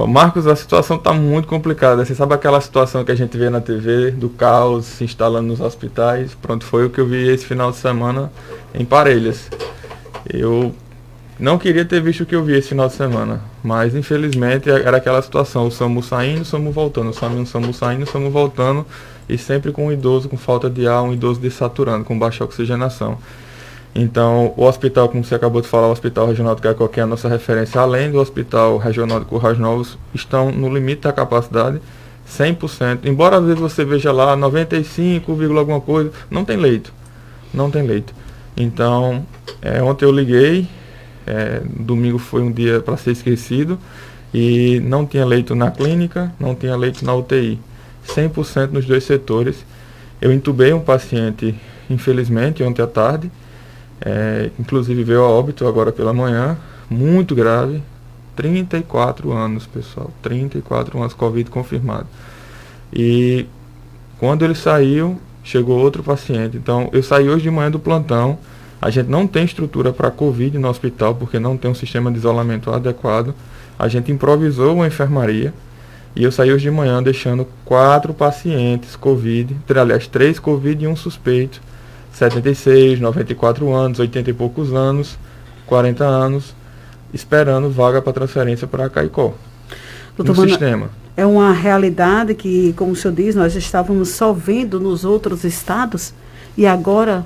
Marcos, a situação está muito complicada. Você sabe aquela situação que a gente vê na TV, do caos se instalando nos hospitais? Pronto, foi o que eu vi esse final de semana em Parelhas. Eu não queria ter visto o que eu vi esse final de semana, mas infelizmente era aquela situação, o SAMU saindo, o SAMU voltando, o SAMU saindo, o SAMU voltando, e sempre com um idoso com falta de ar, um idoso desaturando, com baixa oxigenação. Então, o hospital, como você acabou de falar, o Hospital Regional de Caicó, que é a nossa referência, além do Hospital Regional de Currais Novos, estão no limite da capacidade, 100%. Embora às vezes você veja lá 95, alguma coisa, não tem leito. Não tem leito. Então, ontem eu liguei, domingo foi um dia para ser esquecido, e não tinha leito na clínica, não tinha leito na UTI. 100% nos dois setores. Eu intubei um paciente, infelizmente, ontem à tarde, inclusive veio a óbito agora pela manhã, muito grave, 34 anos, pessoal, 34 anos, Covid confirmado. E quando ele saiu, chegou outro paciente. Então, eu saí hoje de manhã do plantão, a gente não tem estrutura para Covid no hospital, porque não tem um sistema de isolamento adequado. A gente improvisou uma enfermaria, e eu saí hoje de manhã deixando 4 pacientes Covid, aliás, 3 Covid e um suspeito, 76, 94 anos, 80 e poucos anos, 40 anos, esperando vaga para transferência para Caicó, no sistema. É uma realidade que, como o senhor diz, nós estávamos só vendo nos outros estados e agora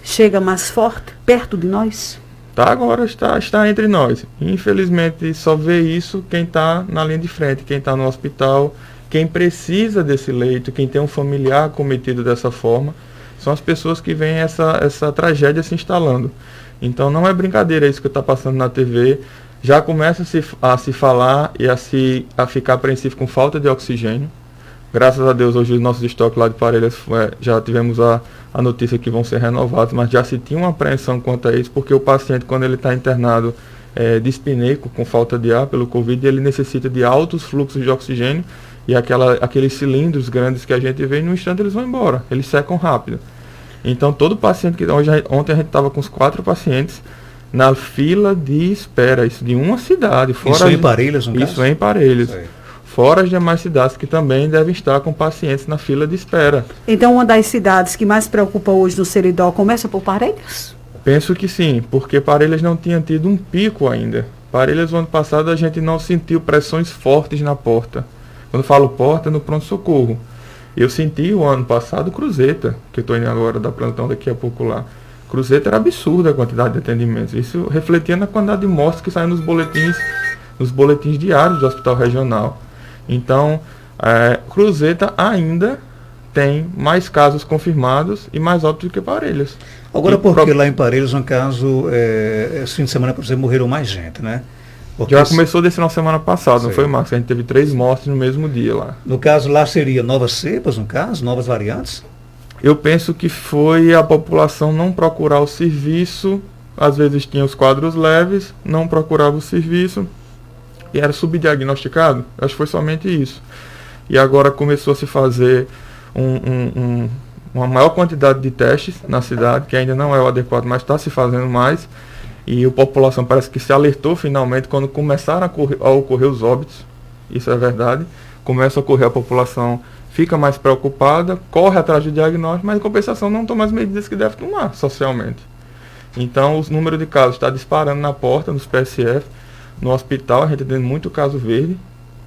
chega mais forte, perto de nós? Agora está entre nós. Infelizmente, só vê isso quem está na linha de frente, quem está no hospital, quem precisa desse leito, quem tem um familiar cometido dessa forma. São as pessoas que veem essa tragédia se instalando. Então não é brincadeira isso que está passando na TV. Já começa a se falar e a ficar apreensivo com falta de oxigênio. Graças a Deus, hoje os nossos estoques lá de Parelhas, já tivemos a notícia que vão ser renovados, mas já se tinha uma apreensão quanto a isso, porque o paciente, quando ele está internado dispneico, com falta de ar pelo Covid, ele necessita de altos fluxos de oxigênio, e aqueles cilindros grandes que a gente vê, no instante eles vão embora, eles secam rápido. Então todo paciente que ontem a gente estava com os 4 pacientes na fila de espera, isso de uma cidade. Fora isso é em Parelhas, no caso? Isso é em Parelhas. Fora as demais cidades que também devem estar com pacientes na fila de espera. Então uma das cidades que mais preocupa hoje no Seridó começa por Parelhas? Penso que sim, porque Parelhas não tinha tido um pico ainda. Parelhas, no ano passado, a gente não sentiu pressões fortes na porta. Quando eu falo porta, no pronto-socorro. Eu senti o ano passado Cruzeta, que eu estou indo agora da plantão daqui a pouco lá. Cruzeta era absurda a quantidade de atendimentos. Isso refletia na quantidade de mortes que saem nos boletins diários do Hospital Regional. Então, Cruzeta ainda tem mais casos confirmados e mais óbitos do que Parelhas. Agora, porque lá em Parelhas, no caso, esse fim de semana, por exemplo, morreram mais gente, né? Porque já começou desse final de semana passado, não foi, Marcos? A gente teve 3 mortes no mesmo dia lá. No caso, lá seria novas cepas, no caso, novas variantes? Eu penso que foi a população não procurar o serviço, às vezes tinha os quadros leves, não procurava o serviço e era subdiagnosticado. Acho que foi somente isso. E agora começou a se fazer uma maior quantidade de testes na cidade, que ainda não é o adequado, mas está se fazendo mais. E a população parece que se alertou finalmente quando começaram a ocorrer os óbitos. Isso é verdade. Começa a ocorrer, a população fica mais preocupada, corre atrás do diagnóstico, mas em compensação não toma as medidas que deve tomar socialmente. Então o número de casos está disparando na porta, nos PSF. No hospital a gente tem muito caso verde.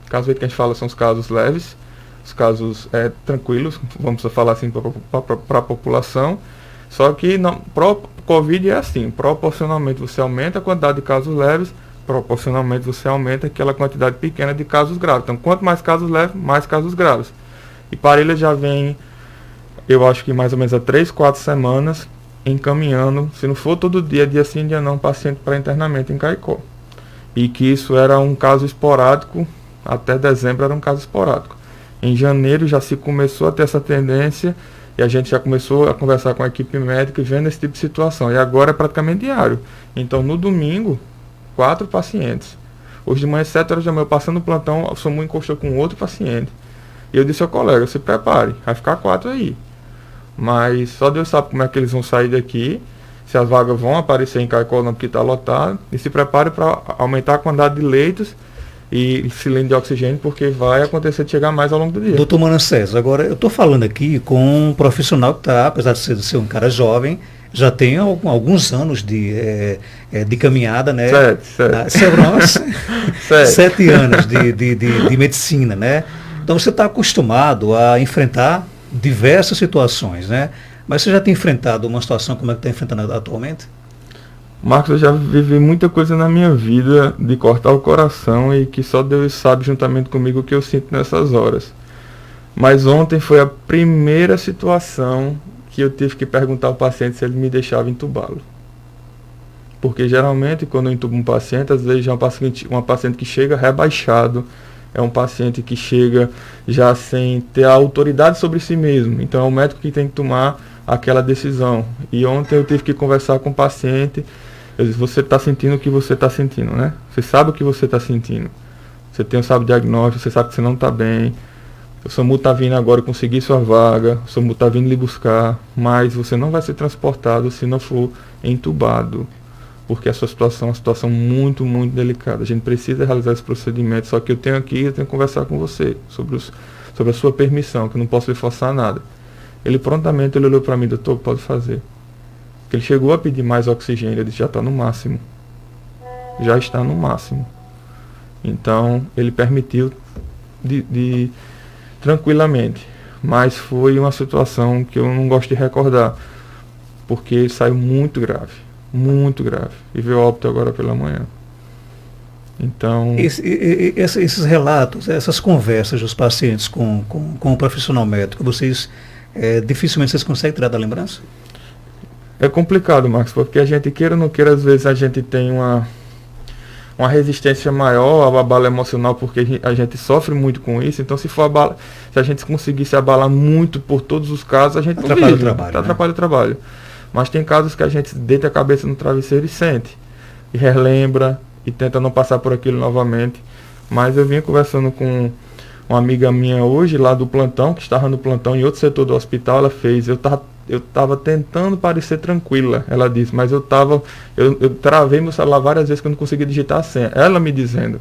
Caso verde que a gente fala são os casos leves, os casos tranquilos, vamos falar assim para a população. Só que Covid é assim, proporcionalmente você aumenta a quantidade de casos leves, proporcionalmente você aumenta aquela quantidade pequena de casos graves. Então, quanto mais casos leves, mais casos graves. E Parelhas já vem, eu acho que mais ou menos há 3, 4 semanas, encaminhando, se não for todo dia, dia sim, dia não, paciente para internamento em Caicó. E que isso era um caso esporádico, até dezembro era um caso esporádico. Em janeiro já se começou a ter essa tendência, e a gente já começou a conversar com a equipe médica e vendo esse tipo de situação. E agora é praticamente diário. Então, no domingo, 4 pacientes. Hoje de manhã, 7 horas da manhã, passando o plantão, o SAMU encostou com outro paciente. E eu disse ao colega, se prepare, vai ficar 4 aí. Mas só Deus sabe como é que eles vão sair daqui, se as vagas vão aparecer em Caicó ou não, porque está lotado. E se prepare para aumentar a quantidade de leitos e cilindro de oxigênio, porque vai acontecer de chegar mais ao longo do dia. Doutor Manassés, agora eu estou falando aqui com um profissional que está, apesar de ser um cara jovem, já tem alguns anos de caminhada, né? Sete anos de medicina, né? Então você está acostumado a enfrentar diversas situações, né? Mas você já tem enfrentado uma situação como é que está enfrentando atualmente? Marcos, eu já vivi muita coisa na minha vida de cortar o coração e que só Deus sabe juntamente comigo o que eu sinto nessas horas. Mas ontem foi a primeira situação que eu tive que perguntar ao paciente se ele me deixava entubá-lo. Porque geralmente quando eu entubo um paciente, às vezes já é uma paciente que chega rebaixado, é um paciente que chega já sem ter a autoridade sobre si mesmo. Então é o médico que tem que tomar aquela decisão. E ontem eu tive que conversar com o paciente. Eu disse, você está sentindo o que você está sentindo, né? Você sabe o que você está sentindo. Você sabe o diagnóstico, você sabe que você não está bem. O SAMU está vindo agora conseguir sua vaga, o SAMU está vindo lhe buscar, mas você não vai ser transportado se não for entubado. Porque a sua situação é uma situação muito, muito delicada. A gente precisa realizar esse procedimento, só que eu tenho que conversar com você sobre a sua permissão, que eu não posso lhe forçar nada. Ele prontamente olhou para mim, doutor, pode fazer. Ele chegou a pedir mais oxigênio, ele disse, já está no máximo. Já está no máximo. Então, ele permitiu tranquilamente. Mas foi uma situação que eu não gosto de recordar, porque saiu muito grave. Muito grave. E veio óbito agora pela manhã. Então... Esses relatos, essas conversas dos pacientes com o profissional médico, dificilmente vocês conseguem tirar da lembrança? É complicado, Marcos, porque a gente queira ou não queira, às vezes a gente tem uma resistência maior ao abalo emocional, porque a gente sofre muito com isso. Então, se a gente conseguisse abalar muito por todos os casos, a gente atrapalha o trabalho. Atrapalha o trabalho. Mas tem casos que a gente deita a cabeça no travesseiro e sente, e relembra, e tenta não passar por aquilo novamente. Mas eu vinha conversando com uma amiga minha hoje, lá do plantão, que estava no plantão em outro setor do hospital. Ela fez, eu estava tentando parecer tranquila, ela disse, mas eu travei meu celular várias vezes que eu não conseguia digitar a senha. Ela me dizendo.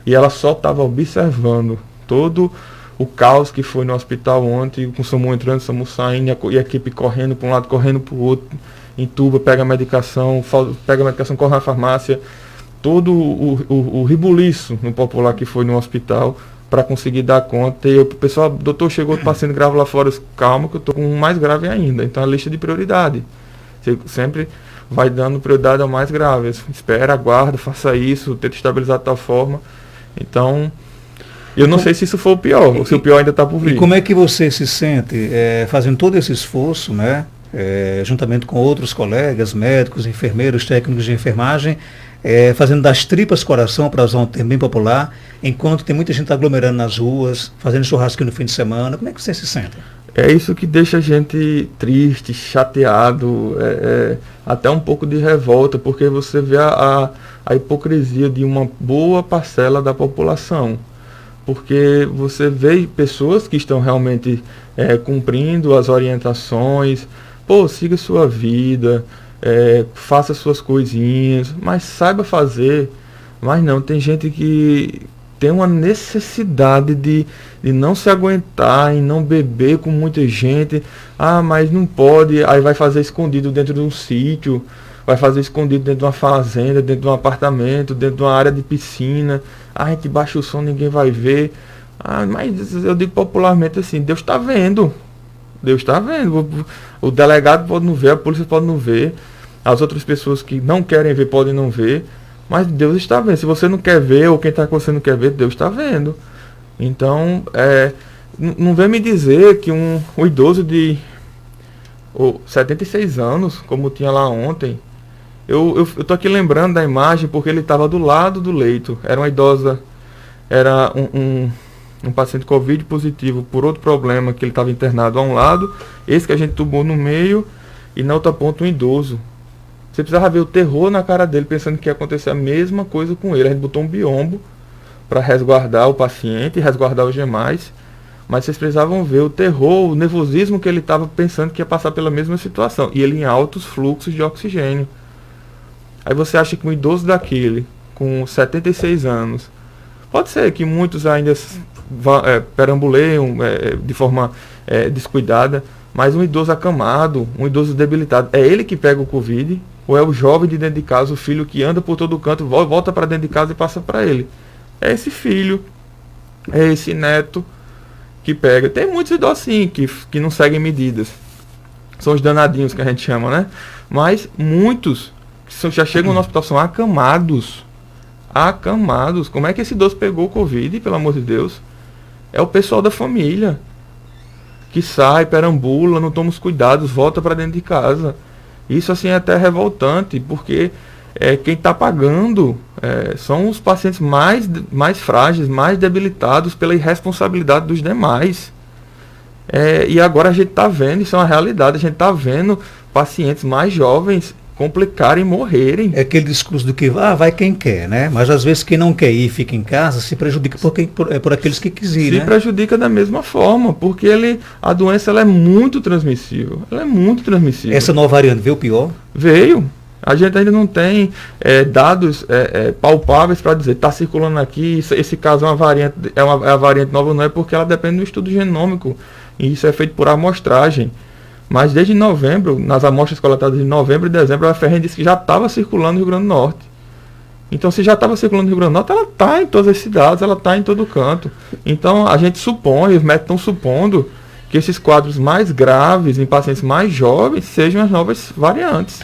E ela só estava observando todo o caos que foi no hospital ontem, com o SAMU entrando, o SAMU saindo, e a equipe correndo para um lado, correndo para o outro, entuba, pega a medicação, corre na farmácia. Todo o ribuliço no popular que foi no hospital para conseguir dar conta. E o pessoal, doutor, chegou o paciente grave lá fora, calma que eu estou com um mais grave ainda. Então a lista de prioridade. Você sempre vai dando prioridade ao mais grave. Espera, aguarda, faça isso, tenta estabilizar de tal forma. Então, eu não sei se isso foi o pior, ou se o pior ainda está por vir. E como é que você se sente fazendo todo esse esforço, né? Juntamente com outros colegas, médicos, enfermeiros, técnicos de enfermagem, fazendo das tripas coração, para usar um termo bem popular, enquanto tem muita gente aglomerando nas ruas, fazendo churrasco no fim de semana. Como é que você se sente? É isso que deixa a gente triste, chateado, até um pouco de revolta, porque você vê a hipocrisia de uma boa parcela da população. Porque você vê pessoas que estão realmente cumprindo as orientações, siga sua vida, faça suas coisinhas, mas saiba fazer. Mas não, tem gente que tem uma necessidade de não se aguentar e não beber com muita gente. Mas não pode, aí vai fazer escondido dentro de um sítio, vai fazer escondido dentro de uma fazenda, dentro de um apartamento, dentro de uma área de piscina. A gente baixa o som, ninguém vai ver. Mas eu digo popularmente assim, Deus está vendo. Deus está vendo. O delegado pode não ver, a polícia pode não ver. As outras pessoas que não querem ver podem não ver. Mas Deus está vendo. Se você não quer ver, ou quem está com você não quer ver, Deus está vendo. Então, não vem me dizer que um idoso de 76 anos, como tinha lá ontem, eu tô aqui lembrando da imagem porque ele estava do lado do leito. Era uma idosa, era um paciente Covid positivo por outro problema, que ele estava internado a um lado, esse que a gente tubou no meio, e na outra ponta um idoso. Você precisava ver o terror na cara dele, pensando que ia acontecer a mesma coisa com ele. A gente botou um biombo para resguardar o paciente e resguardar os demais, mas vocês precisavam ver o terror, o nervosismo que ele estava pensando que ia passar pela mesma situação, e ele em altos fluxos de oxigênio. Aí você acha que um idoso daquele, com 76 anos, Pode ser que muitos ainda perambuleiam de forma descuidada, mas um idoso acamado, um idoso debilitado, é ele que pega o Covid, ou é o jovem de dentro de casa, o filho que anda por todo canto, volta para dentro de casa e passa para ele? É esse filho, é esse neto que pega. Tem muitos idosos sim, que não seguem medidas. São os danadinhos que a gente chama, né? Mas muitos que já chegam no hospital são acamados. Acamados. Como é que esse idoso pegou o Covid, pelo amor de Deus? É o pessoal da família que sai, perambula, não toma os cuidados, volta para dentro de casa. Isso assim é até revoltante, porque quem está pagando são os pacientes mais frágeis, mais debilitados pela irresponsabilidade dos demais. E agora a gente está vendo, isso é uma realidade, a gente está vendo pacientes mais jovens complicarem e morrerem. É aquele discurso do que vai quem quer, né? Mas às vezes quem não quer ir e fica em casa se prejudica por aqueles que quis ir, Se né? prejudica da mesma forma, porque a doença ela é muito transmissível. Ela é muito transmissível. Essa nova variante veio pior? Veio. A gente ainda não tem dados palpáveis para dizer, está circulando aqui, esse caso é uma variante, é a variante nova, não é, porque ela depende do estudo genômico. E isso é feito por amostragem. Mas desde novembro, nas amostras coletadas em novembro e dezembro, a FRN disse que já estava circulando no Rio Grande do Norte. Então, se já estava circulando no Rio Grande do Norte, ela está em todas as cidades, ela está em todo canto. Então, a gente supõe, os médicos estão supondo que esses quadros mais graves em pacientes mais jovens sejam as novas variantes.